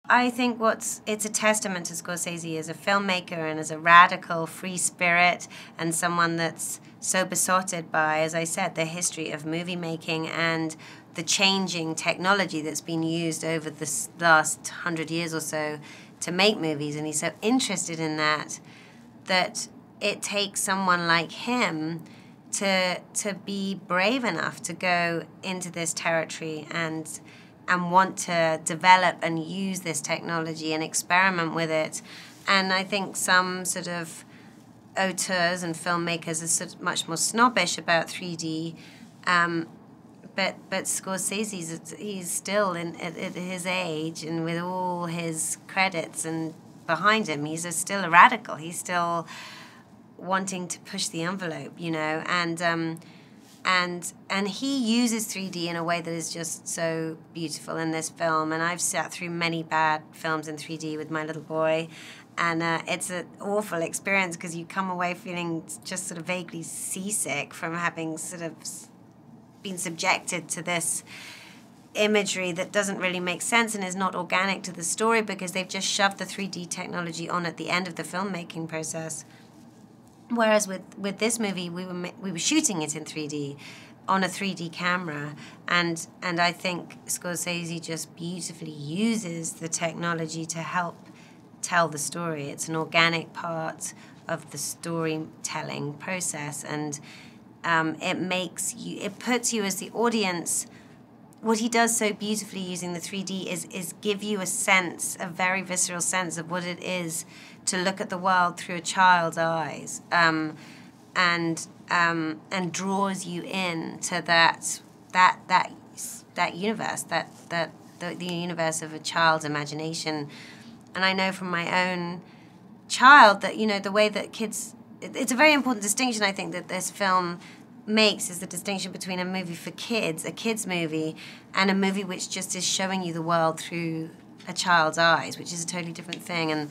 I think it's a testament to Scorsese as a filmmaker and as a radical free spirit and someone that's so besotted by, as I said, the history of movie making and the changing technology that's been used over the last 100 years or so to make movies. And he's so interested in that it takes someone like him to be brave enough to go into this territory and want to develop and use this technology and experiment with it. And I think some sort of auteurs and filmmakers are sort of much more snobbish about 3D, but Scorsese, he's still at his age and with all his credits and behind him, he's still a radical. He's still wanting to push the envelope, you know, and he uses 3D in a way that is just so beautiful in this film. And I've sat through many bad films in 3D with my little boy, and it's an awful experience because you come away feeling just sort of vaguely seasick from having sort of been subjected to this imagery that doesn't really make sense and is not organic to the story because they've just shoved the 3D technology on at the end of the filmmaking process. Whereas with this movie, we were shooting it in 3D on a 3D camera, and I think Scorsese just beautifully uses the technology to help tell the story. It's an organic part of the storytelling process, and it puts you as the audience. What he does so beautifully using the 3D is give you a sense, a very visceral sense of what it is to look at the world through a child's eyes, and draws you in to that universe, the universe of a child's imagination. And I know from my own child that, you know, the way that kids, it's a very important distinction, I think, that this film makes, is the distinction between a movie for kids, a kids movie, and a movie which just is showing you the world through a child's eyes, which is a totally different thing. And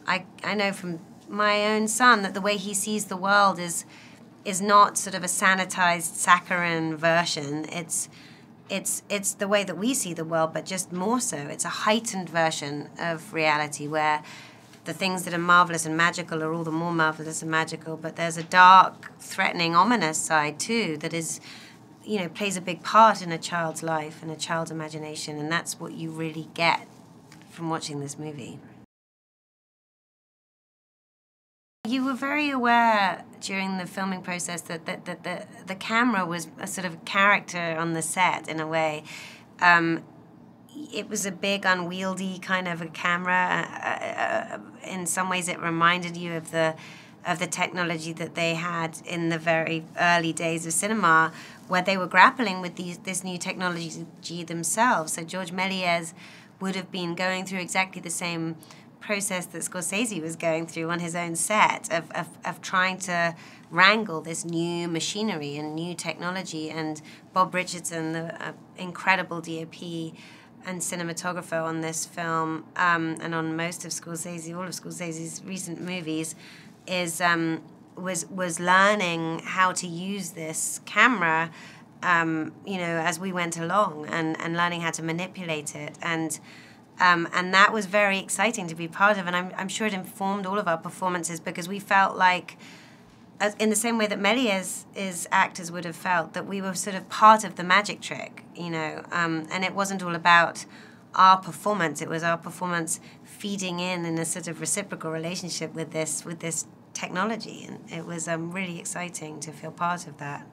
I know from my own son that the way he sees the world is not sort of a sanitized saccharine version. It's the way that we see the world, but just more so. It's a heightened version of reality where the things that are marvelous and magical are all the more marvelous and magical, but there's a dark, threatening, ominous side too that is, you know, plays a big part in a child's life and a child's imagination, and that's what you really get from watching this movie. You were very aware during the filming process that the camera was a sort of character on the set in a way. It was a big, unwieldy kind of a camera. In some ways, it reminded you of the technology that they had in the very early days of cinema, where they were grappling with this new technology themselves. So George Méliès would have been going through exactly the same process that Scorsese was going through on his own set of trying to wrangle this new machinery and new technology. And Bob Richardson, the incredible DOP and cinematographer on this film, and on most of Scorsese, all of Scorsese's recent movies, was learning how to use this camera, you know, as we went along, and learning how to manipulate it, and that was very exciting to be part of, and I'm sure it informed all of our performances because we felt like, in the same way that Méliès' actors would have felt, that we were sort of part of the magic trick, you know, and it wasn't all about our performance. It was our performance feeding in a sort of reciprocal relationship with this technology, and it was really exciting to feel part of that.